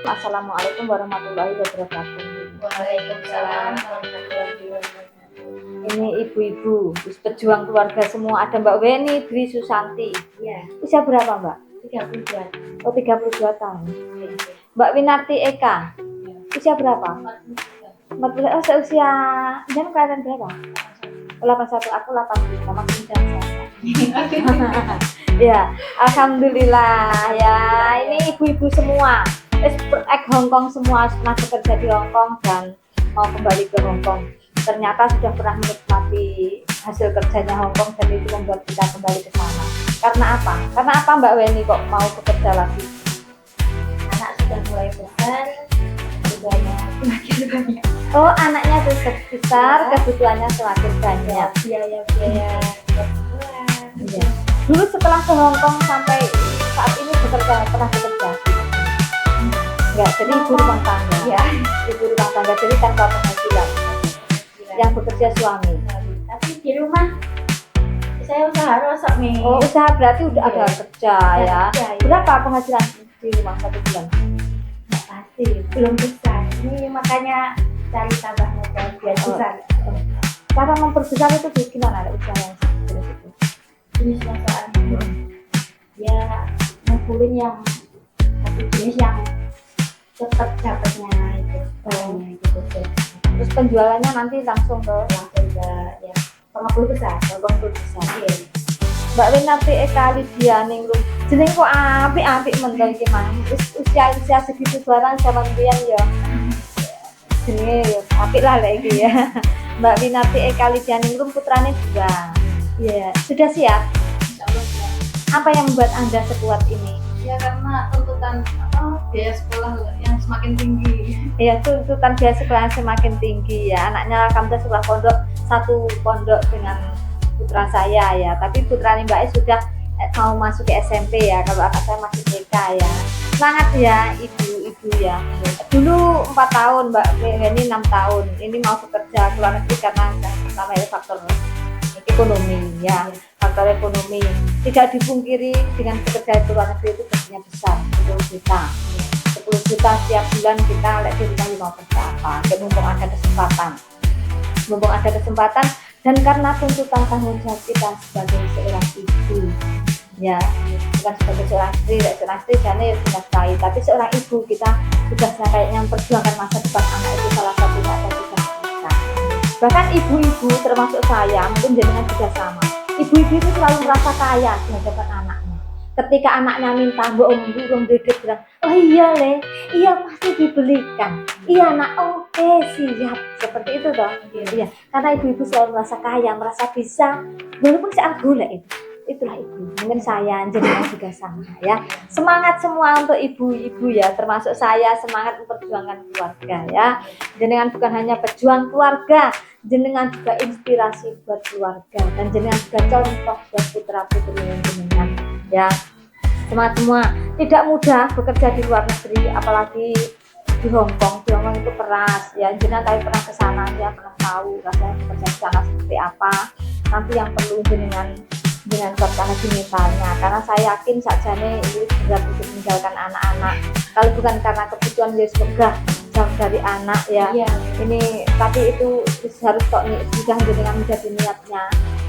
Assalamualaikum warahmatullahi wabarakatuh. Waalaikumsalam warahmatullahi wabarakatuh. Ini ibu-ibu, pejuang keluarga semua. Ada Mbak Weni Dwi Susanti. Ya, Usia berapa Mbak? 32. Oh, 32 tahun. Ya, Mbak Winarti Eka. ya. Usia berapa? 40. Oh, seusia jangan kelihatan berapa? 81, aku 80, makin jangan. Ya, alhamdulillah ya. Ini ibu-ibu semua. Hongkong semua pernah bekerja di Hongkong dan mau kembali ke Hongkong. Ternyata sudah pernah menikmati hasil kerjanya Hongkong dan itu membuat kita kembali ke sana. Karena apa? Karena apa Mbak Weni kok mau bekerja lagi? Anak sudah mulai besar, kebutuhannya semakin banyak. Oh, anaknya sudah besar, kebutuhannya semakin banyak. Biaya-biaya kebutuhan. Iya. Dulu setelah ke Hongkong sampai saat ini pernah bekerja? Enggak, jadi ibu rumah tangga. Ya, Ibu rumah tangga, jadi tanpa penghasilan. Yang bekerja suami. tapi di rumah saya usaha rosok nih. Oh, usaha berarti udah ada kerja ya. Kerja, ya. Berapa penghasilan di rumah satu bulan? Nggak pasti, belum besar. Ini makanya cari tambah modal biar Oh. besar. Cara memperbesar itu gimana? Ada usaha yang seperti itu? Jenis masakan ya ngumpulin yang satu jenis yang cepat dapatnya itu barangnya gitu sih. Terus penjualannya nanti langsung ke Langsung ke ya pengepul besar. besar. Iya. Mbak Winarti Eka Lydia Ningrum. Jeneng kok apik-apik men iki mah. Usia segitu barang zaman biyen ya. Jenenge ya apik lah lek iki ya. Mbak Winarti Eka Lydia Ningrum putrane 2. Iya, sudah siap. Insyaallah ya. Apa yang membuat Anda sekuat ini? Ya karena tuntutan biaya sekolah yang semakin tinggi. Ya, tuntutan biaya sekolah semakin tinggi ya. Anaknya alhamdulillah sekolah pondok, satu pondok dengan putra saya ya. Tapi putranya Mbak E sudah mau masuk ke SMP ya. Kalau anak saya masih TK ya. Semangat ya ibu-ibu ya. Dulu 4 tahun, Mbak Weni 6 tahun. Ini mau bekerja ke luar negeri karena namanya faktor ekonomi ya. Faktor ekonomi tidak dipungkiri dengan bekerja di luar negeri itu gajinya besar, 10 juta. 10 juta setiap bulan kita lek di rumah mau kerja apa, mumpung ada kesempatan dan karena tuntutan tanggung jawab kita sebagai seorang ibu ya, bukan sebagai seorang istri, seorang istri jane sudah sekali, tapi seorang ibu kita sudah kayaknya memperjuangkan masa depan anak itu salah satunya adalah sudah kita. Bahkan ibu-ibu termasuk saya mungkin jenengan juga sama. Ibu-ibu itu selalu merasa kaya di hadapan anaknya. Ketika anaknya minta burung dedek bilang, oh iya le, iya pasti dibelikan. Iya nak, oke siap. Seperti itu toh. Iya. Karena ibu-ibu selalu merasa kaya, merasa bisa, walaupun saya golek itu. Itulah ibu. Mungkin saya jenengan juga sama ya. Semangat semua untuk ibu-ibu ya, termasuk saya semangat memperjuangkan keluarga ya. Jenengan bukan hanya pejuang keluarga, jenengan juga inspirasi buat keluarga dan jenengan juga contoh buat putra-putri jenengan ya. Semangat semua. Tidak mudah bekerja di luar negeri, apalagi di Hongkong. Di Hongkong itu keras ya. Jenengan tapi pernah ke sana ya, pernah tahu rasanya bekerja di sana seperti apa. Nanti yang perlu jenengan buatkan lagi misalnya, karena saya yakin sakjane ini berat untuk meninggalkan anak-anak. Kalau bukan karena kebutuhan dia semoga jauh dari anak ya. Iya. Ini tapi itu harus kok sudah dengan menjadi niatnya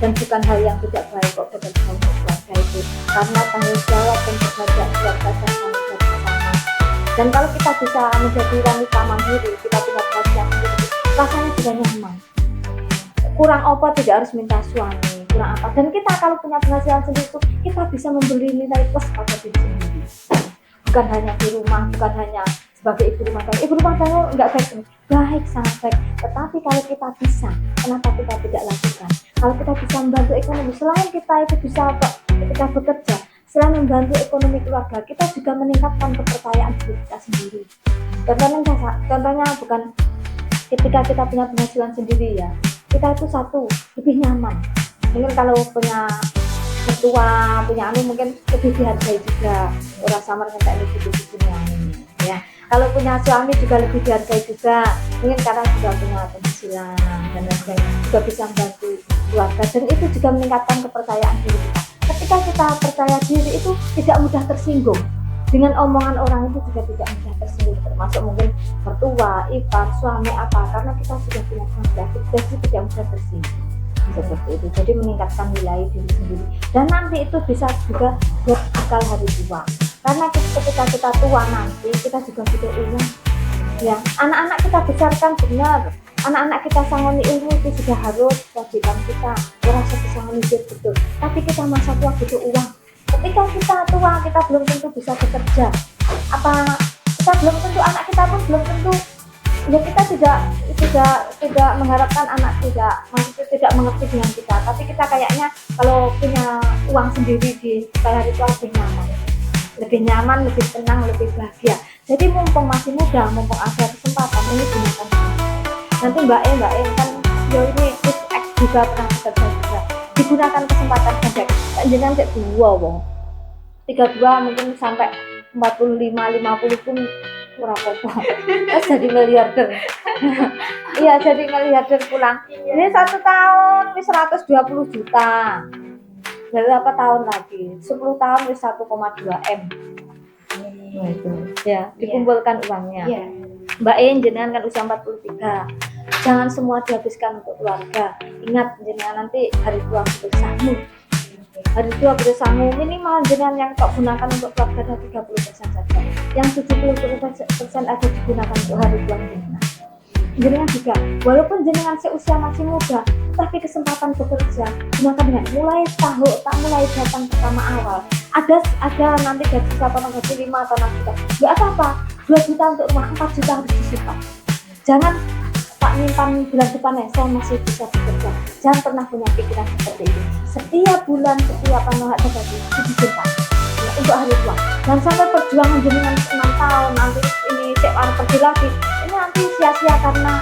dan bukan hal yang tidak baik kok bekerja untuk keluarga itu, karena tanggung jawab dan bekerja keluarga dan tanggung jawab bersama. Dan kalau kita bisa menjadi wanita mandiri, kita punya penghasilan sendiri, rasanya juga nyaman. Kurang apa tidak harus minta suami, kurang apa, dan kita kalau punya penghasilan sendiri itu kita bisa membeli nilai plus pada diri sendiri, bukan hanya di rumah, bukan hanya sebagai ibu rumah tangga. Ibu rumah tangga enggak baik, sangat baik, tetapi kalau kita bisa, kenapa kita tidak lakukan? Kalau kita bisa membantu ekonomi, selain kita itu bisa kita bekerja, selain membantu ekonomi keluarga, kita juga meningkatkan kepercayaan diri kita sendiri. Contohnya bukan ketika kita punya penghasilan sendiri ya, kita itu satu lebih nyaman. Mungkin kalau punya mertua, punya anu mungkin lebih dihargai juga. Orang sama dengan ini punya ya. Kalau punya suami juga lebih dihargai juga. Mungkin karena sudah punya penghasilan dan lain-lain, juga bisa membantu keluarga dan itu juga meningkatkan kepercayaan diri kita. Ketika kita percaya diri itu tidak mudah tersinggung. Dengan omongan orang itu juga tidak mudah tersinggung, termasuk mungkin mertua, ipar, suami apa, karena kita sudah punya konflik, jadi tidak mudah tersinggung seperti itu. Jadi meningkatkan nilai diri sendiri, dan nanti itu bisa juga buat bekal hari tua, karena ketika kita tua nanti kita juga butuh ilmu ya. Anak-anak kita besarkan benar, anak-anak kita sangoni ilmu itu sudah harus kewajiban kita, rasa disangoni betul, tapi kita masa tua butuh uang. Ketika kita tua kita belum tentu bisa bekerja, apa kita belum tentu, anak kita pun belum tentu ya, kita tidak mengharapkan anak tidak, maksudnya tidak mengerti dengan kita, tapi kita kayaknya kalau punya uang sendiri di hari tua lebih nyaman, lebih tenang, lebih bahagia. Jadi mumpung masih muda, mumpung ada kesempatan ini gunakan. Nanti Mbak E kan yo ini X juga pernah bekerja juga, digunakan kesempatan saja. Jangan cek 32 mungkin sampai 45-50 pun kurang apa-apa. Terus jadi miliarder. Iya, jadi miliarder pulang. Ini 1 tahun wis 120 juta. Berapa tahun lagi? 10 tahun wis 1,2 M. Nah, itu ya, dikumpulkan uangnya. Mbak E jenengan kan usia 43. Jangan semua dihabiskan untuk keluarga. Ingat jenengan nanti hari tua bersanggup. Hari tua bersanggup minimal jenengan yang kok gunakan untuk keluarga ada 30% saja. Yang 70% ada digunakan untuk hari tua jenengan. Jenengan juga, walaupun jenengan seusia masih muda, tapi kesempatan bekerja gunakan dengan mulai datang pertama awal. Ada nanti gaji potongan gaji 5 atau 6 juta, nggak apa-apa, 2 juta untuk rumah, 4 juta harus disimpan. Jangan tak nyimpan bulan depannya saya masih bisa bekerja. Jangan pernah punya pikiran seperti itu. Setiap bulan, setiap hak gaji itu disimpan ya, untuk hari tua. Dan sampai perjuangan jenengan 6 tahun nanti ini cek pergi lagi, ini nanti sia-sia karena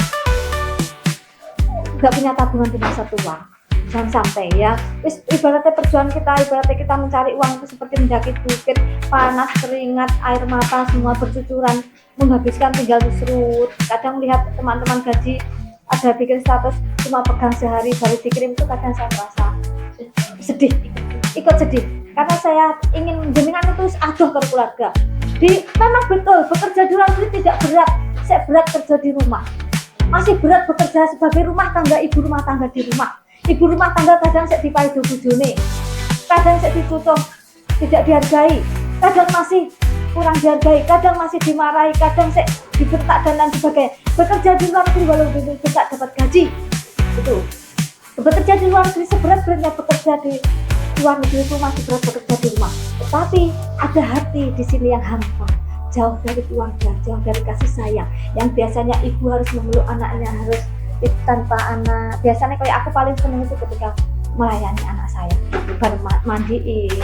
nggak punya tabungan di masa tua. Jangan sampai ya. Ibaratnya perjuangan kita mencari uang itu seperti mendaki bukit, panas, keringat, air mata semua bercucuran, menghabiskan tinggal diserut. Kadang lihat teman-teman gaji ada bikin status cuma pegang sehari baru dikirim, itu kadang saya merasa sedih, ikut sedih, karena saya ingin jenengan itu aduh ke keluarga. Memang betul bekerja di luar negeri tidak berat, saya berat kerja di rumah, masih berat bekerja sebagai rumah tangga, ibu rumah tangga di rumah. Ibu rumah tangga kadang saya dipaido bujone, kadang saya ditutup, tidak dihargai, kadang masih kurang dihargai, kadang masih dimarahi, kadang saya dibentak dan lain sebagainya. Bekerja di luar negeri walaupun tidak dapat gaji, itu bekerja di luar negeri seberat-beratnya bekerja di luar negeri itu masih berat bekerja di rumah. Tetapi ada hati di sini yang hampa, jauh dari keluarga, jauh dari kasih sayang. Yang biasanya ibu harus memeluk anaknya, harus tanpa anak. Biasanya kayak aku paling senang itu ketika melayani anak saya, baru mandiin,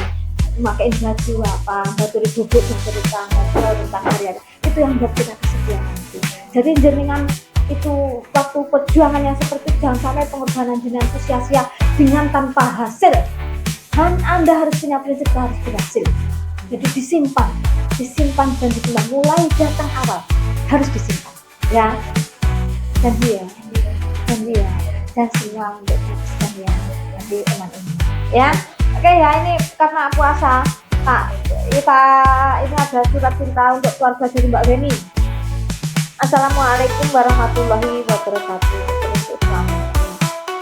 memakai baju apa, baturi bubuk dan cerita ngobrol tentang hari-hari. Itu yang buat kita kesepian nanti. Jadi jenengan itu waktu perjuangan yang seperti itu, jangan sampai pengorbanan jenengan itu sia-sia dengan tanpa hasil. Dan Anda harus punya prinsip harus berhasil. Jadi disimpan dan dibilang mulai datang awal harus disimpan ya. Dan semua untuk habiskan ya nanti teman ini ya. Oke ya, ini karena puasa kita ini ada surat cinta untuk keluarga dari Mbak Beni. Assalamualaikum warahmatullahi wabarakatuh.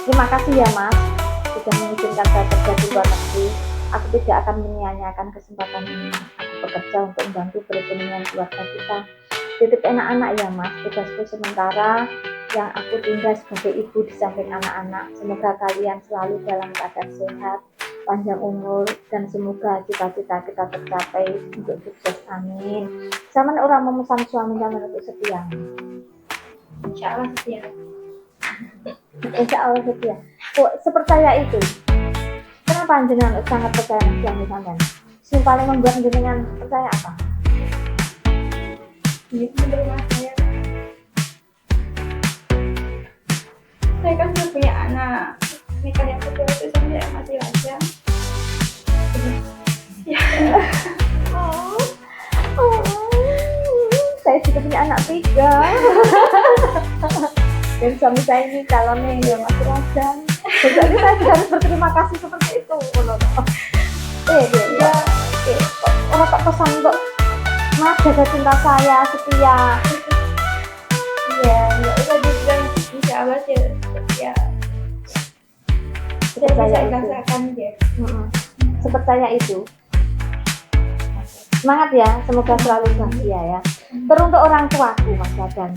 Terima kasih ya Mas sudah mengizinkan saya kerja di luar negeri. Aku tidak akan menyia-nyiakan kesempatan ini. Aku bekerja untuk membantu perekonomian keluarga kita. Titip anak-anak ya Mas, tugasku sementara yang aku tinggal sebagai ibu di samping anak-anak. Semoga kalian selalu dalam keadaan sehat, panjang umur, dan semoga cita-cita kita tercapai untuk sukses. Amin. Zaman orang memesan suami dan untuk setia. Insya Allah setia. Insya Allah setia. Sepercaya itu. Kenapa jenengan sangat percaya suami sampean? Yang paling membuat jenengan percaya apa? Ini menurut saya kan sudah punya anak, nikah yang kedua itu sampai masih lajang. Ya. Saya juga punya anak 3 dan suami saya ini calonnya yang masih lajang. Jadi saya juga harus berterima kasih seperti itu. Orang tak pesan kok Mas jaga cinta saya setia. Iya, ya udah dibilang insya Allah sih ya saya Sepercaya bisa itu. merasakan dia. Sepercaya itu. Semangat ya, semoga selalu bahagia ya. Teruntuk orang tuaku Mas dan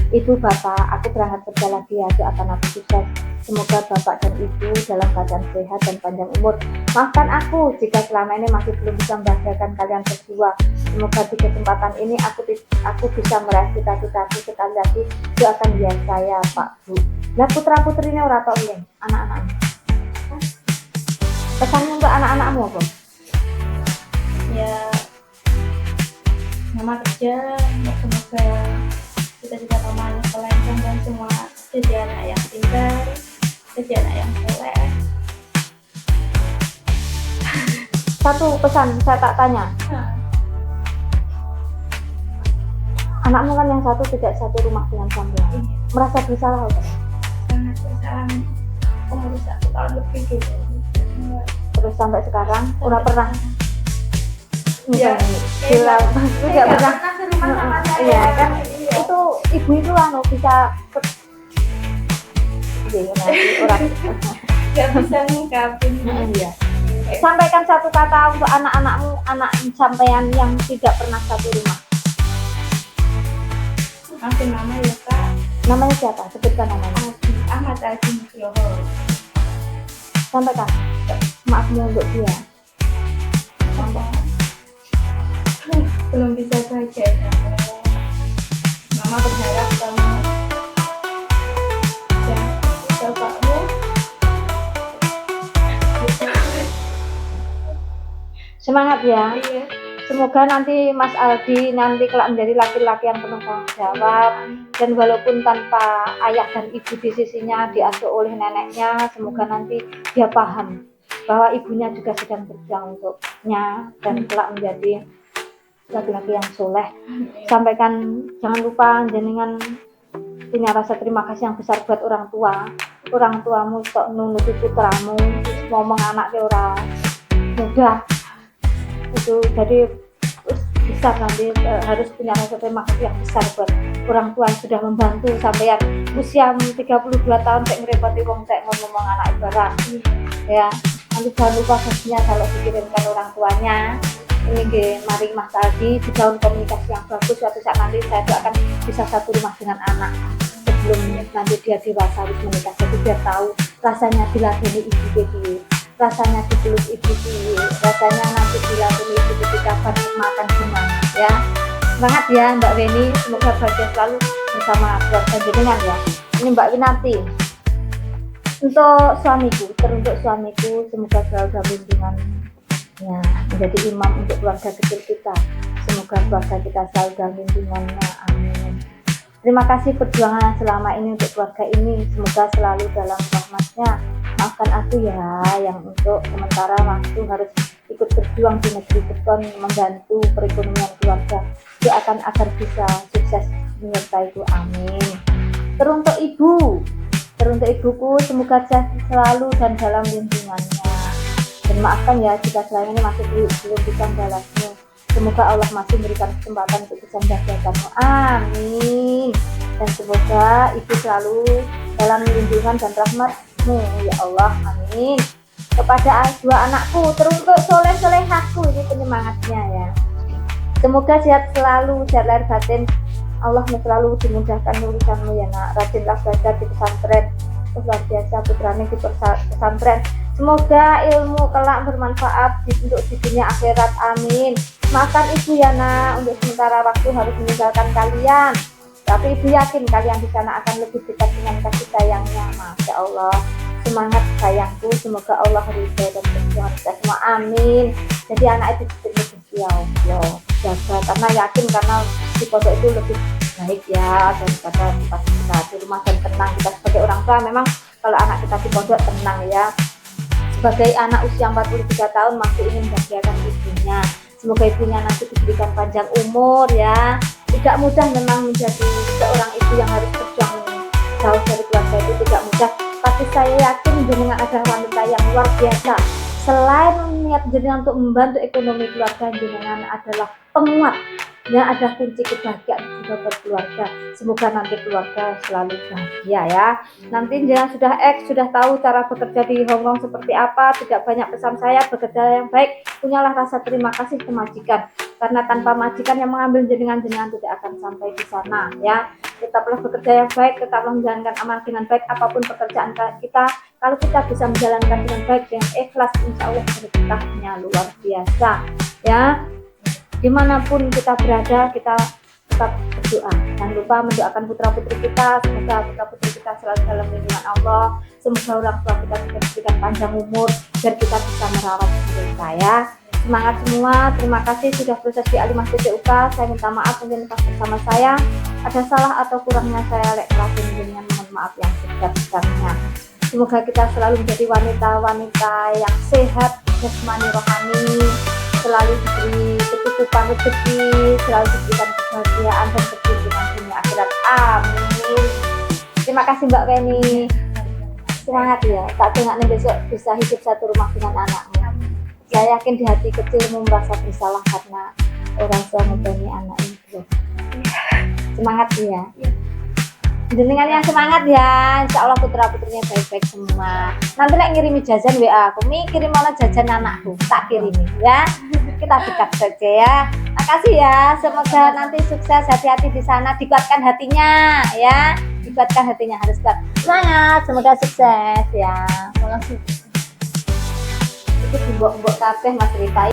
ibu bapak, aku berangkat kerja lagi ya, doakan aku sukses. Semoga bapak dan ibu dalam keadaan sehat dan panjang umur. Maafkan aku jika selama ini masih belum bisa membahagiakan kalian berdua. Semoga di kesempatan ini aku bisa meraih cita-citaku. Sekali lagi doakan ya saya Pak Bu. Nah putra putrinya ora tok ini, anak-anaknya. Pesannya untuk anak-anakmu apa? Ya mama kerja, semoga cita-cita mamanya kelancar dan semua jadi anak yang pintar, jadi anak yang soleh. Satu pesan saya tak tanya, anakmu kan yang satu tidak satu rumah dengan sampean, merasa bersalah apa? Sangat bersalah, umur 1 tahun lebih gitu. Terus sampai sekarang udah pernah Ya, bilang tidak pernah. serumah sama saya. Iya kan, Iya. itu ibu itu bisa iya nanti orang Gak bisa ngungkapin. iya. Sampaikan satu kata untuk anak-anakmu, anak sampean yang tidak pernah satu rumah. Maafin mama ya kak. Namanya siapa? Sebutkan namanya. Ahmad Adi Nugroho. Sampaikan maafmu untuk dia. Mama belum bisa bahagia sama mama berharap kamu dan bapakmu Semangat ya. iya Semoga nanti Mas Aldi nanti kelak menjadi laki-laki yang penuh tanggung jawab, dan walaupun tanpa ayah dan ibu di sisinya, diasuh oleh neneknya, semoga nanti dia paham bahwa ibunya juga sedang berjuang untuknya dan kelak menjadi laki-laki yang soleh. Sampaikan jangan lupa jenengan punya rasa terima kasih yang besar buat orang tua. Orang tuamu sok nunuti putramu, ngomong anaknya ora mudah. Itu jadi besar nanti harus punya rasa terima kasih yang besar buat orang tua yang sudah membantu sampai yang usia 32 tahun kayak ngerepoti wong kayak ngomong anak ibarat ya. Nanti jangan lupa pastinya kalau dikirimkan orang tuanya ini mari Mas Aldi dibangun komunikasi yang bagus. Suatu saat nanti saya doakan bisa satu rumah dengan anak sebelum nanti dia dewasa harus menikah, jadi dia tahu rasanya diladeni ibu dia, rasanya dipeluk ibu dia, rasanya nanti diladeni ibu ketika makan gimana ya. Semangat ya Mbak Weni, semoga bahagia selalu bersama keluarga jenengan ya. Ini Mbak Winarti, untuk suamiku, teruntuk suamiku, semoga selalu dalam lindungan ya, menjadi imam untuk keluarga kecil kita. Semoga keluarga kita selalu dalam lindungannya, amin. Terima kasih perjuangan selama ini untuk keluarga ini, semoga selalu dalam rahmatnya. Maafkan aku ya yang untuk sementara waktu harus ikut berjuang di negeri beton membantu perekonomian keluarga. Doakan agar bisa sukses menyertaiku, amin. Teruntuk ibuku, semoga sehat selalu dan dalam lindungannya. Dan maafkan ya jika selama ini masih belum bisa membalasmu. Semoga Allah masih memberikan kesempatan untuk bisa membahagiakanmu, amin. Dan semoga ibu selalu dalam lindungan dan rahmatmu ya Allah, amin. Kepada dua anakku, teruntuk soleh-solehahku, ini penyemangatnya ya. Semoga sehat selalu, sehat lahir batin. Allah selalu dimudahkan urusanmu ya nak. Rajinlah belajar di pesantren, luar biasa putranya di pesantren. Semoga ilmu kelak bermanfaat untuk di dunia akhirat, amin. Maafkan ibu ya nak, untuk sementara waktu harus meninggalkan kalian, tapi ibu yakin kalian di sana akan lebih dekat dengan kasih sayangnya. Masya Allah, semangat sayangku, semoga Allah ridho dan perjuangan kita semua, amin. Jadi anak itu ya Allah jaga, karena yakin karena di pondok itu lebih baik ya daripada pas kita di rumah dan tenang. Kita sebagai orang tua memang kalau anak kita di pondok tenang ya. Sebagai anak usia 43 tahun masih ingin membahagiakan ibunya. Semoga ibunya nanti diberikan panjang umur ya. Tidak mudah memang menjadi seorang ibu yang harus berjuang jauh dari keluarga, itu tidak mudah. Tapi saya yakin jenengan adalah wanita yang luar biasa. Selain niat jenengan untuk membantu ekonomi keluarga, jenengan adalah penguat Ya, ada kunci kebahagiaan juga buat keluarga. Semoga nanti keluarga selalu bahagia ya. Nanti jangan sudah tahu cara bekerja di Hongkong seperti apa. Tidak banyak pesan saya, bekerja yang baik, punyalah rasa terima kasih ke majikan. Karena tanpa majikan yang mengambil jenengan tidak akan sampai di sana ya. Tetaplah bekerja yang baik, tetaplah menjalankan amal dengan baik apapun pekerjaan kita. Kalau kita bisa menjalankan dengan baik dengan ikhlas, insya Allah berkahnya luar biasa ya. Dimanapun kita berada, kita tetap berdoa. Jangan lupa mendoakan putra putri kita, semoga putra putri kita selalu dalam lindungan Allah. Semoga orang tua kita diberikan panjang umur biar kita bisa merawat mereka ya. Semangat semua, terima kasih sudah proses di Alimah TPUK. Saya minta maaf mungkin pas bersama saya ada salah atau kurangnya, saya dengan mohon maaf yang sebesar-besarnya. Semoga kita selalu menjadi wanita-wanita yang sehat, jasmani rohani, selalu diberi kecukupan rezeki, selalu diberikan kebahagiaan dan keberuntungan dunia akhirat. Amin. Terima kasih Mbak Penny. Semangat ya, tak tengok besok bisa hidup satu rumah dengan anakmu. Saya yakin di hati kecilmu merasa bersalah karena orang tua membeni anak itu. Semangat ya. Jenengan yang semangat ya, insya Allah putra putrinya baik-baik semua. Nanti lagi ngirimi jajan WA aku, kirim mana jajan anakku, tak kirimi ya. Kita dekat saja ya. Makasih ya, semoga nanti sukses, hati-hati di sana, dikuatkan hatinya ya, dikuatkan hatinya, harus kuat. Semangat, semoga sukses ya. Itu mbok-mbok kabeh Mas Rifai.